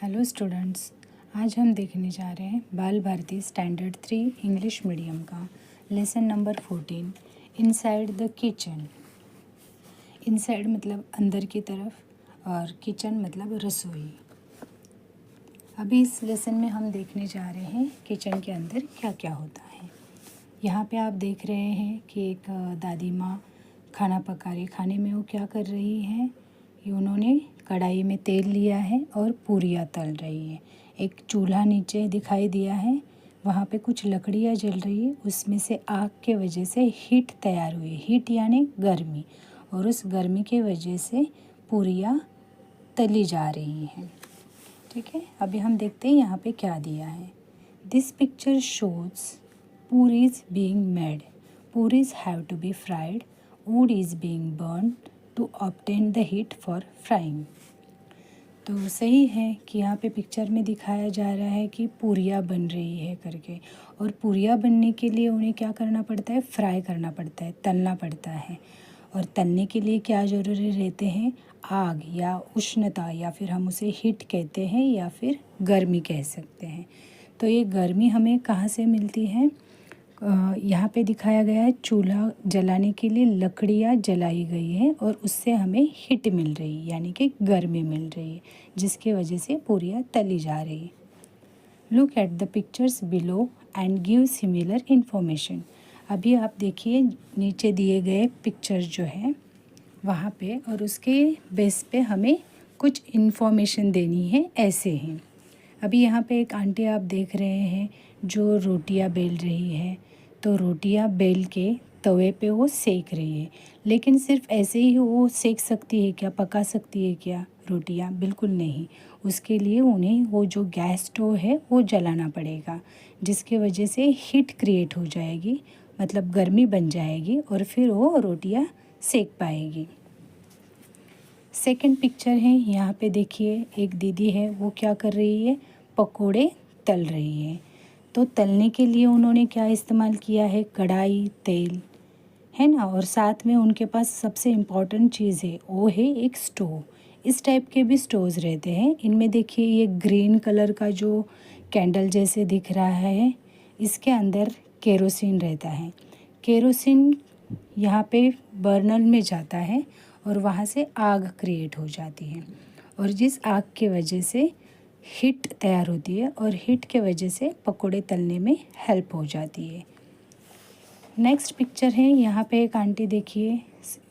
Hello students, आज हम देखने जा रहे हैं बाल भारती स्टैंडर्ड 3 इंग्लिश मीडियम का lesson number 14 inside the kitchen. Inside मतलब अंदर की तरफ और किचन मतलब रसोई। अभी इस लेसन में हम देखने जा रहे हैं किचन के अंदर क्या क्या होता है। यहाँ पे आप देख रहे हैं कि एक दादी माँ खाना पका रही। खाने में वो क्या कर रही हैं, ये उन्होंने कढ़ाई में तेल लिया है और पूरियाँ तल रही है। एक चूल्हा नीचे दिखाई दिया है, वहाँ पे कुछ लकड़ियाँ जल रही है, उसमें से आग के वजह से हीट तैयार हुई। हीट यानी गर्मी, और उस गर्मी के वजह से पूरियाँ तली जा रही हैं। ठीक है, अभी हम देखते हैं यहाँ पे क्या दिया है। This picture shows puris being made. Puris have to be fried. Wood is being burned to obtain the heat for frying. तो सही है कि यहाँ पे पिक्चर में दिखाया जा रहा है कि पूरियाँ बन रही है करके, और पूरियाँ बनने के लिए उन्हें क्या करना पड़ता है, फ्राई करना पड़ता है, तलना पड़ता है। और तलने के लिए क्या ज़रूरी रहते हैं, आग या उष्णता, या फिर हम उसे हीट कहते हैं या फिर गर्मी कह सकते हैं। तो ये गर्मी हमें कहाँ से मिलती है, यहाँ पे दिखाया गया है चूल्हा जलाने के लिए लकड़ियाँ जलाई गई हैं और उससे हमें हीट मिल रही है, यानी कि गर्मी मिल रही है, जिसकी वजह से पूरियाँ तली जा रही है। Look at the pictures below and give similar information. अभी आप देखिए नीचे दिए गए पिक्चर्स जो है वहाँ पे, और उसके बेस पे हमें कुछ इन्फॉर्मेशन देनी है। ऐसे हैं, अभी यहाँ पे एक आंटी आप देख रहे हैं जो रोटियाँ बेल रही है। तो रोटियाँ बेल के तवे पे वो सेक रही है, लेकिन सिर्फ ऐसे ही वो सेक सकती है क्या, पका सकती है क्या रोटियाँ? बिल्कुल नहीं। उसके लिए उन्हें वो जो गैस स्टोव है वो जलाना पड़ेगा, जिसके वजह से हीट क्रिएट हो जाएगी, मतलब गर्मी बन जाएगी, और फिर वो रोटियाँ सेक पाएगी। सेकंड पिक्चर है, यहाँ पे देखिए एक दीदी है, वो क्या कर रही है, पकोड़े तल रही है। तो तलने के लिए उन्होंने क्या इस्तेमाल किया है, कढ़ाई, तेल, है ना, और साथ में उनके पास सबसे इम्पॉर्टेंट चीज़ है, वो है एक स्टोव। इस टाइप के भी स्टोव्स रहते हैं। इनमें देखिए ये ग्रीन कलर का जो कैंडल जैसे दिख रहा है, इसके अंदर केरोसिन रहता है। केरोसिन यहाँ पे बर्नर में जाता है और वहाँ से आग क्रिएट हो जाती है, और जिस आग के वजह से हीट तैयार होती है, और हीट के वजह से पकोड़े तलने में हेल्प हो जाती है। नेक्स्ट पिक्चर है, यहाँ पे एक आंटी देखिए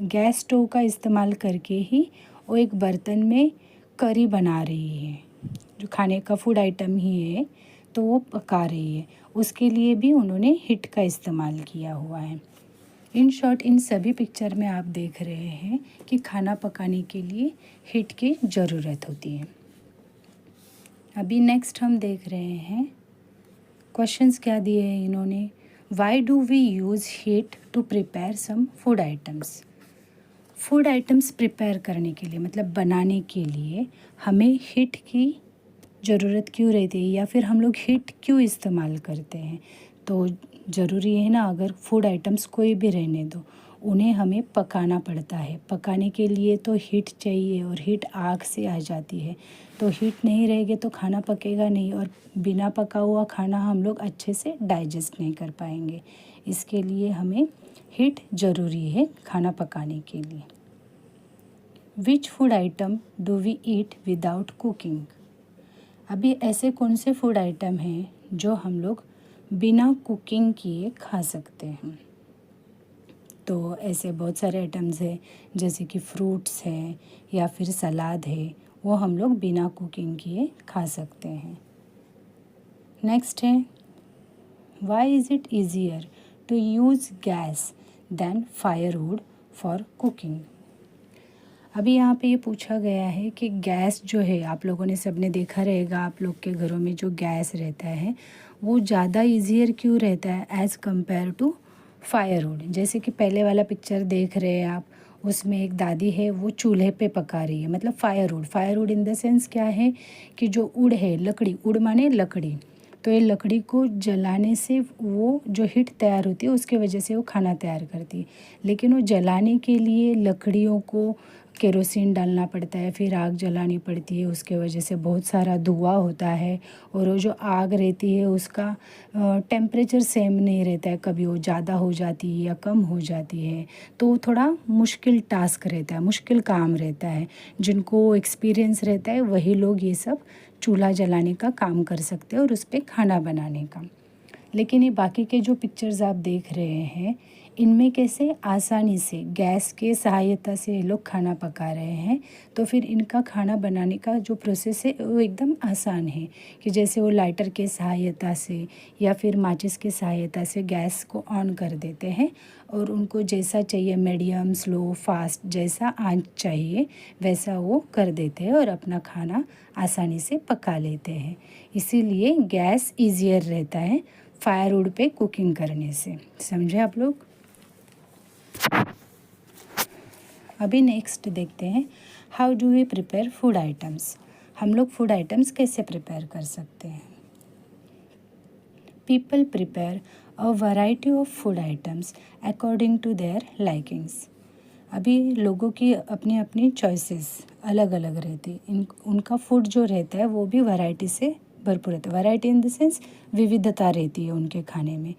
गैस स्टोव का इस्तेमाल करके ही वो एक बर्तन में करी बना रही है, जो खाने का फूड आइटम ही है, तो वो पका रही है। उसके लिए भी उन्होंने हीट का इस्तेमाल किया हुआ है। इन शॉर्ट इन सभी पिक्चर में आप देख रहे हैं कि खाना पकाने के लिए हीट की ज़रूरत होती है। अभी नेक्स्ट हम देख रहे हैं क्वेश्चंस क्या दिए हैं इन्होंने। Why do we use heat to prepare some food items. Food items prepare करने के लिए, मतलब बनाने के लिए, हमें हीट की ज़रूरत क्यों रहती है, या फिर हम लोग हीट क्यों इस्तेमाल करते हैं। तो ज़रूरी है ना, अगर फूड आइटम्स कोई भी रहने दो, उन्हें हमें पकाना पड़ता है। पकाने के लिए तो हीट चाहिए, और हीट आग से आ जाती है। तो हीट नहीं रहेगी तो खाना पकेगा नहीं, और बिना पका हुआ खाना हम लोग अच्छे से डाइजेस्ट नहीं कर पाएंगे। इसके लिए हमें हीट ज़रूरी है खाना पकाने के लिए। Which food item do we eat without cooking. अभी ऐसे कौन से फूड आइटम हैं जो हम लोग बिना कुकिंग किए खा सकते हैं। तो ऐसे बहुत सारे आइटम्स हैं, जैसे कि फ्रूट्स है या फिर सलाद है, वो हम लोग बिना कुकिंग किए खा सकते हैं। नेक्स्ट है, why is it easier to use gas than firewood for cooking. अभी यहाँ पे ये पूछा गया है कि गैस जो है, आप लोगों ने सबने देखा रहेगा, आप लोग के घरों में जो गैस रहता है वो ज़्यादा ईजियर क्यों रहता है एज़ कम्पेयर टू फायरवुड। जैसे कि पहले वाला पिक्चर देख रहे हैं आप, उसमें एक दादी है, वो चूल्हे पे पका रही है, मतलब firewood. Firewood in the sense क्या है कि जो उड़ है, लकड़ी, उड़ माने लकड़ी। तो ये लकड़ी को जलाने से वो जो हीट तैयार होती है उसके वजह से वो खाना तैयार करती है। लेकिन वो जलाने के लिए लकड़ियों को केरोसिन डालना पड़ता है, फिर आग जलानी पड़ती है, उसके वजह से बहुत सारा धुआं होता है। और वो जो आग रहती है उसका टेम्परेचर सेम नहीं रहता है, कभी वो ज़्यादा हो जाती है या कम हो जाती है। तो थोड़ा मुश्किल टास्क रहता है, मुश्किल काम रहता है। जिनको एक्सपीरियंस रहता है वही लोग ये सब चूल्हा जलाने का काम कर सकते हैं और उस पर खाना बनाने का। लेकिन ये बाकी के जो पिक्चर्स आप देख रहे हैं, इनमें कैसे आसानी से गैस के सहायता से ये लोग खाना पका रहे हैं। तो फिर इनका खाना बनाने का जो प्रोसेस है वो एकदम आसान है, कि जैसे वो लाइटर के सहायता से या फिर माचिस के सहायता से गैस को ऑन कर देते हैं और उनको जैसा चाहिए, मीडियम, स्लो, फास्ट, जैसा आंच चाहिए वैसा वो कर देते हैं और अपना खाना आसानी से पका लेते हैं। इसीलिए गैस ईजियर रहता है फायरवुड पे कुकिंग करने से। समझे आप लोग? अभी नेक्स्ट देखते हैं, how do we prepare food items. हम लोग फूड आइटम्स कैसे प्रिपेयर कर सकते हैं। People prepare a variety of food items according to their likings. अभी लोगों की अपनी अपनी चॉइसेस अलग अलग रहती है। उनका फूड जो रहता है वो भी वैरायटी से भरपूर रहता है। वैरायटी इन द सेंस विविधता रहती है उनके खाने में।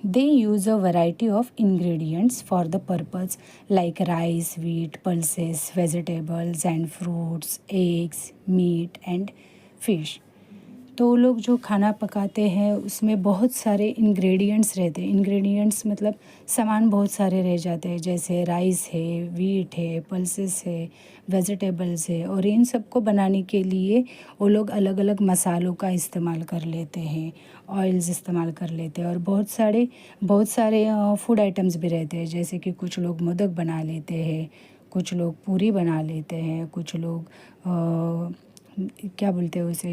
They use a variety of ingredients for the purpose like rice, wheat, pulses, vegetables and fruits, eggs, meat and fish. तो वो लोग जो खाना पकाते हैं उसमें बहुत सारे इंग्रेडिएंट्स रहते हैं। इंग्रेडिएंट्स मतलब सामान बहुत सारे रह जाते हैं, जैसे राइस है, वीट है, पल्सेस है, वेजिटेबल्स है। और इन सब को बनाने के लिए वो लोग अलग अलग मसालों का इस्तेमाल कर लेते हैं, ऑयल्स इस्तेमाल कर लेते हैं। और बहुत सारे फूड आइटम्स भी रहते हैं, जैसे कि कुछ लोग मोदक बना लेते हैं, कुछ लोग पूरी बना लेते हैं, कुछ लोग क्या बोलते हैं उसे,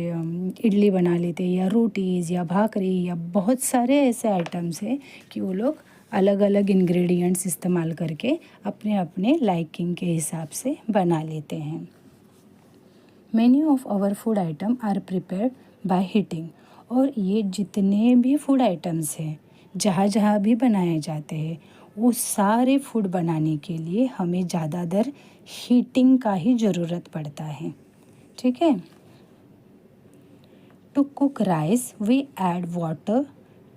इडली बना लेते हैं, या रोटीज़ या भाकरी, या बहुत सारे ऐसे आइटम्स हैं कि वो लोग अलग अलग इंग्रेडिएंट्स इस्तेमाल करके अपने अपने लाइकिंग के हिसाब से बना लेते हैं। Many of our food item are prepared by heating. और ये जितने भी फूड आइटम्स हैं जहाँ जहाँ भी बनाए जाते हैं, वो सारे फूड बनाने के लिए हमें ज़्यादातर हीटिंग का ही ज़रूरत पड़ता है। ठीक है। To cook rice we add water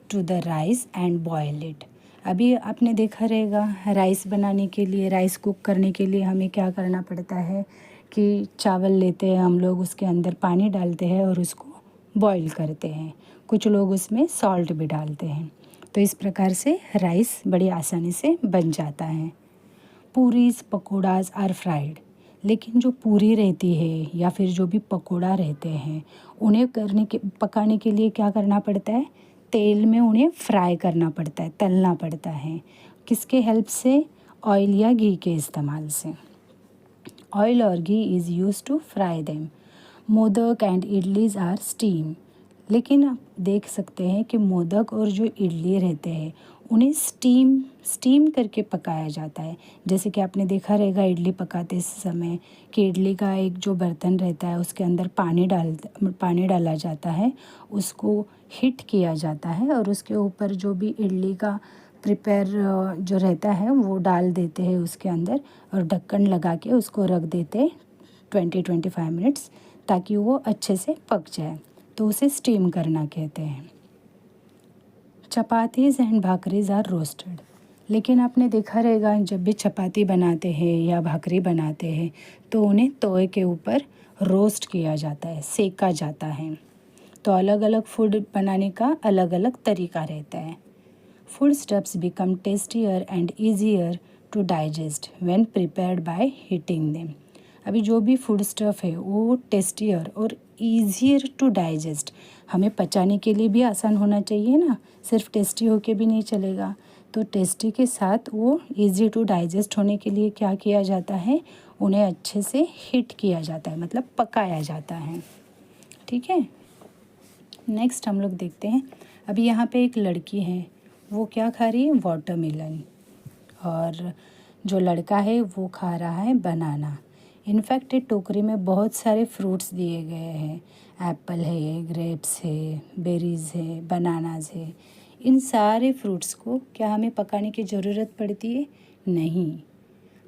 to the rice and boil it. अभी आपने देखा रहेगा, राइस बनाने के लिए, राइस कुक करने के लिए हमें क्या करना पड़ता है कि चावल लेते हैं हम लोग, उसके अंदर पानी डालते हैं और उसको बॉईल करते हैं। कुछ लोग उसमें सॉल्ट भी डालते हैं। तो इस प्रकार से राइस बड़ी आसानी से बन जाता है। Puris, pakodas are fried. लेकिन जो पूरी रहती है या फिर जो भी पकोड़ा रहते हैं, उन्हें पकाने के लिए क्या करना पड़ता है, तेल में उन्हें फ्राई करना पड़ता है, तलना पड़ता है। किसके हेल्प से? ऑयल या घी के इस्तेमाल से। ऑयल और ghee is use to fry them. Modak and idlis are steam. लेकिन आप देख सकते हैं कि मोदक और जो इडली रहते हैं उन्हें स्टीम करके पकाया जाता है। जैसे कि आपने देखा रहेगा इडली पकाते समय कि इडली का एक जो बर्तन रहता है उसके अंदर पानी डाला जाता है, उसको हीट किया जाता है और उसके ऊपर जो भी इडली का प्रिपेयर जो रहता है वो डाल देते हैं उसके अंदर और ढक्कन लगा के उसको रख देते 20-25 मिनट्स, ताकि वो अच्छे से पक जाए। तो उसे स्टीम करना कहते हैं। Chapatis and bhakris are roasted. लेकिन आपने देखा रहेगा जब भी चपाती बनाते हैं या भाकरी बनाते हैं तो उन्हें तवे के ऊपर रोस्ट किया जाता है, सेका जाता है। तो अलग अलग फूड बनाने का अलग अलग तरीका रहता है। Food stuffs become tastier and easier to digest when prepared by heating them. अभी जो भी फूड स्टफ़ है वो टेस्टियर और ईजियर टू डाइजेस्ट, हमें पचाने के लिए भी आसान होना चाहिए ना, सिर्फ टेस्टी होके भी नहीं चलेगा। तो टेस्टी के साथ वो ईजी टू डाइजेस्ट होने के लिए क्या किया जाता है, उन्हें अच्छे से हीट किया जाता है, मतलब पकाया जाता है। ठीक है। नेक्स्ट हम लोग देखते हैं, अभी यहाँ पे एक लड़की है, वो क्या खा रही है, वाटरमेलन। और जो लड़का है वो खा रहा है बनाना। इनफैक्ट ये टोकरी में बहुत सारे फ्रूट्स दिए गए हैं। एप्पल है, ग्रेप्स है, बेरीज़ है, बनानाज है। इन सारे फ्रूट्स को क्या हमें पकाने की ज़रूरत पड़ती है? नहीं।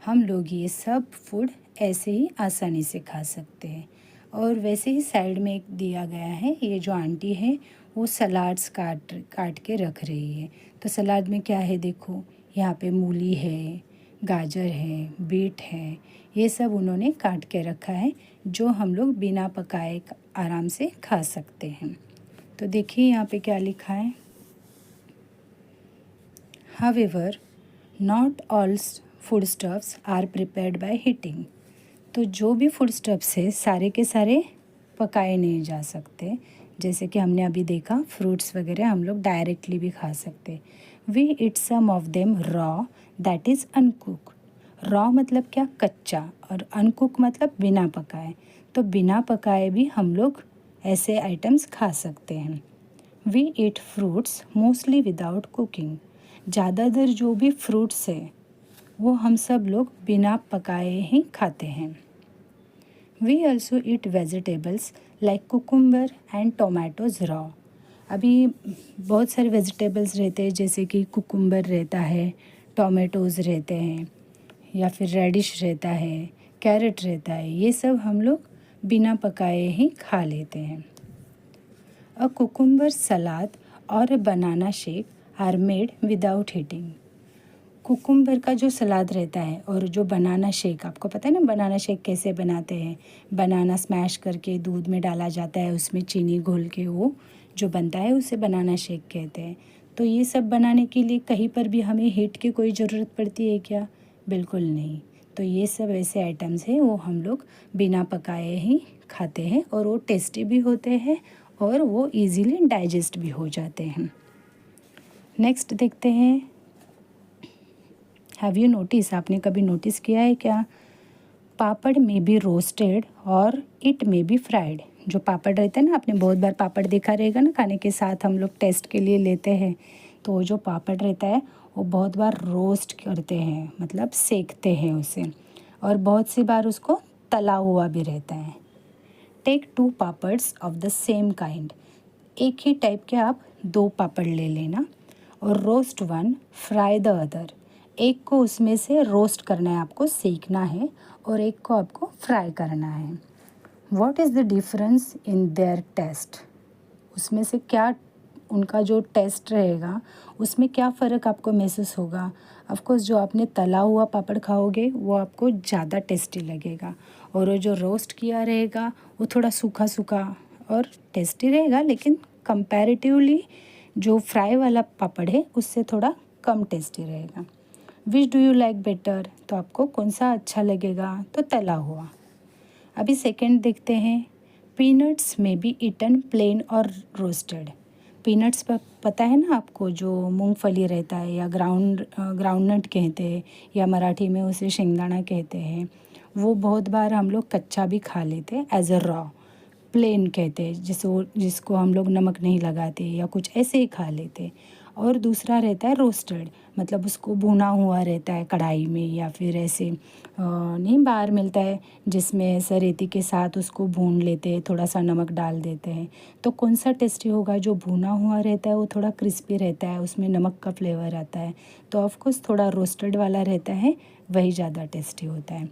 हम लोग ये सब फूड ऐसे ही आसानी से खा सकते हैं। और वैसे ही साइड में एक दिया गया है, ये जो आंटी है वो सलाड्स काट काट के रख रही है। तो सलाद में क्या है देखो, यहाँ पे मूली है, गाजर है, बीट है, ये सब उन्होंने काट के रखा है जो हम लोग बिना पकाए आराम से खा सकते हैं। तो देखिए यहाँ पे क्या लिखा है, However, not all foodstuffs are prepared by heating। तो जो भी फूडस्टफ्स है सारे के सारे पकाए नहीं जा सकते। जैसे कि हमने अभी देखा फ्रूट्स वगैरह हम लोग डायरेक्टली भी खा सकते। We eat some of them raw, that is uncook. Raw मतलब क्या, कच्चा, और अनकुक मतलब बिना पकाए। तो बिना पकाए भी हम लोग ऐसे आइटम्स खा सकते हैं। We eat fruits mostly without cooking. ज़्यादातर जो भी फ्रूट्स है वो हम सब लोग बिना पकाए ही खाते हैं। We also eat vegetables like cucumber and tomatoes raw. अभी बहुत सारे वेजिटेबल्स रहते हैं, जैसे कि कुकुम्बर रहता है, टोमेटोज़ रहते हैं, या फिर रेडिश रहता है, कैरेट रहता है, ये सब हम लोग बिना पकाए ही खा लेते हैं। अ कुकुम्बर सलाद और a banana shake are made without heating. Cucumber का जो सलाद रहता है और जो बनाना शेक, आपको पता है ना बनाना शेक कैसे बनाते हैं। बनाना स्मैश करके दूध में डाला जाता है, उसमें चीनी घोल के वो जो बनता है उसे बनाना शेक कहते हैं। तो ये सब बनाने के लिए कहीं पर भी हमें हीट की कोई ज़रूरत पड़ती है क्या? बिल्कुल नहीं। तो ये सब ऐसे आइटम्स हैं वो हम लोग बिना पकाए ही खाते हैं और वो टेस्टी भी होते हैं और वो इजीली डाइजेस्ट भी हो जाते हैं। नेक्स्ट देखते हैं, हैव यू नोटिस, आपने कभी नोटिस किया है क्या? पापड़ में बी रोस्टेड और इट में बी फ्राइड। जो पापड़ रहता है ना, आपने बहुत बार पापड़ देखा रहेगा ना, खाने के साथ हम लोग टेस्ट के लिए लेते हैं। तो वो जो पापड़ रहता है वो बहुत बार रोस्ट करते हैं, मतलब सेकते हैं उसे, और बहुत सी बार उसको तला हुआ भी रहता है। Take 2 papads of the same kind. एक ही टाइप के आप 2 पापड़ ले लेना, और रोस्ट 1 फ्राई द अदर। एक को उसमें से रोस्ट करना है, आपको सेकना है, और एक को आपको फ्राई करना है। What is the difference in their taste? उसमें से क्या उनका जो टेस्ट रहेगा उसमें क्या फ़र्क आपको महसूस होगा? ऑफ कोर्स जो आपने तला हुआ पापड़ खाओगे वो आपको ज़्यादा टेस्टी लगेगा, और वो जो रोस्ट किया रहेगा वो थोड़ा सूखा सूखा और टेस्टी रहेगा, लेकिन कंपैरेटिवली जो फ्राई वाला पापड़ है उससे थोड़ा कम टेस्टी रहेगा। Which do you like better? तो आपको कौन सा अच्छा लगेगा? तो तला हुआ। अभी सेकंड देखते हैं, पीनट्स में बी ईटन प्लेन और रोस्टेड। पीनट्स पता है ना आपको, जो मूंगफली रहता है, या ग्राउंडनट कहते हैं, या मराठी में उसे शेंगदाना कहते हैं। वो बहुत बार हम लोग कच्चा भी खा लेते हैं, एज अ रॉ, प्लेन कहते हैं जिसको हम लोग नमक नहीं लगाते या कुछ ऐसे ही खा लेते। और दूसरा रहता है रोस्टेड, मतलब उसको भुना हुआ रहता है कढ़ाई में, या फिर ऐसे नहीं बाहर मिलता है जिसमें ऐसा रेती के साथ उसको भून लेते हैं, थोड़ा सा नमक डाल देते हैं। तो कौन सा टेस्टी होगा? जो भुना हुआ रहता है वो थोड़ा क्रिस्पी रहता है, उसमें नमक का फ्लेवर आता है। तो ऑफकोर्स थोड़ा रोस्टेड वाला रहता है, वही ज़्यादा टेस्टी होता है।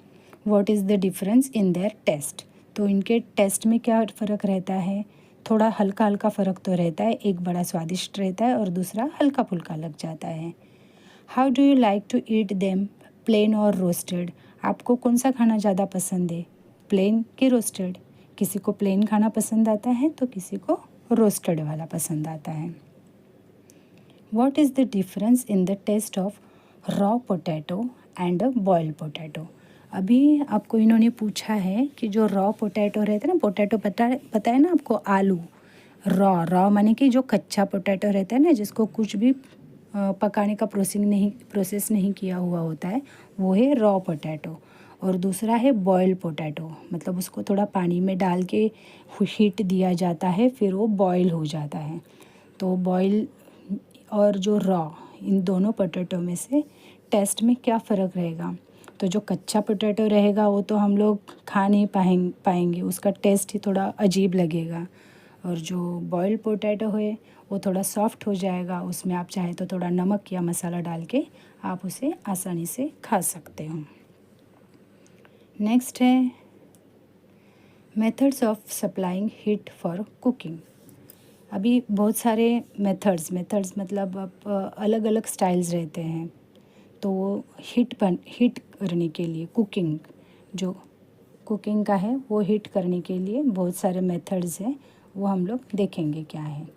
What is the difference in their taste? तो इनके टेस्ट में क्या फ़र्क रहता है? थोड़ा हल्का हल्का फ़र्क तो रहता है, एक बड़ा स्वादिष्ट रहता है और दूसरा हल्का फुल्का लग जाता है। How do you like to eat them, plain और रोस्टेड? आपको कौन सा खाना ज़्यादा पसंद है, प्लेन कि रोस्टेड? किसी को प्लेन खाना पसंद आता है तो किसी को रोस्टेड वाला पसंद आता है। What is the difference in the taste of raw potato and a boiled potato? अभी आपको इन्होंने पूछा है कि जो रॉ पोटैटो रहता है ना, पोटैटो पता है ना आपको, आलू। रॉ माने कि जो कच्चा पोटैटो रहता है ना, जिसको कुछ भी पकाने का प्रोसेस नहीं किया हुआ होता है, वो है रॉ पोटैटो। और दूसरा है बॉइल्ड पोटैटो, मतलब उसको थोड़ा पानी में डाल के हीट दिया जाता है, फिर वो बॉयल हो जाता है। तो बॉयल और जो रॉ, इन दोनों पोटैटो में से टेस्ट में क्या फ़र्क रहेगा? तो जो कच्चा पोटैटो रहेगा वो तो हम लोग खा नहीं पाएंगे, उसका टेस्ट ही थोड़ा अजीब लगेगा। और जो बॉइल्ड पोटैटो है वो थोड़ा सॉफ्ट हो जाएगा, उसमें आप चाहे तो थोड़ा नमक या मसाला डाल के आप उसे आसानी से खा सकते हो। नेक्स्ट है methods of supplying heat for cooking. अभी बहुत सारे मेथड्स मतलब अलग अलग स्टाइल्स रहते हैं। तो वो हीट करने के लिए जो कुकिंग का है वो हीट करने के लिए बहुत सारे मेथड्स हैं, वो हम लोग देखेंगे क्या है।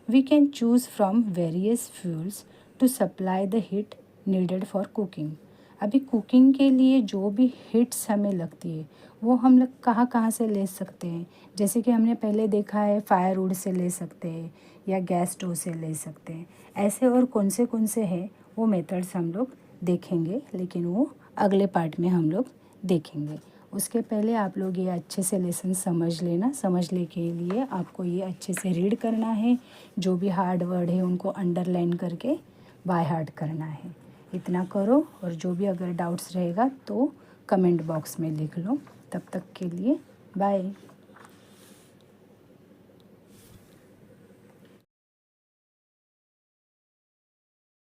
We can choose from various fuels to supply the heat needed for cooking. अभी कुकिंग के लिए जो भी हीट्स हमें लगती है वो हम लोग कहाँ कहाँ से ले सकते हैं। जैसे कि हमने पहले देखा है फायरवुड से ले सकते हैं या गैस स्टोव से ले सकते हैं। ऐसे और कौन से हैं वो मेथड्स हम लोग देखेंगे, लेकिन वो अगले पार्ट में हम लोग देखेंगे। उसके पहले आप लोग ये अच्छे से लेसन समझ लेना। समझने के लिए आपको ये अच्छे से रीड करना है, जो भी हार्ड वर्ड है उनको अंडरलाइन करके बाय हार्ट करना है। इतना करो, और जो भी अगर डाउट्स रहेगा तो कमेंट बॉक्स में लिख लो। तब तक के लिए बाय।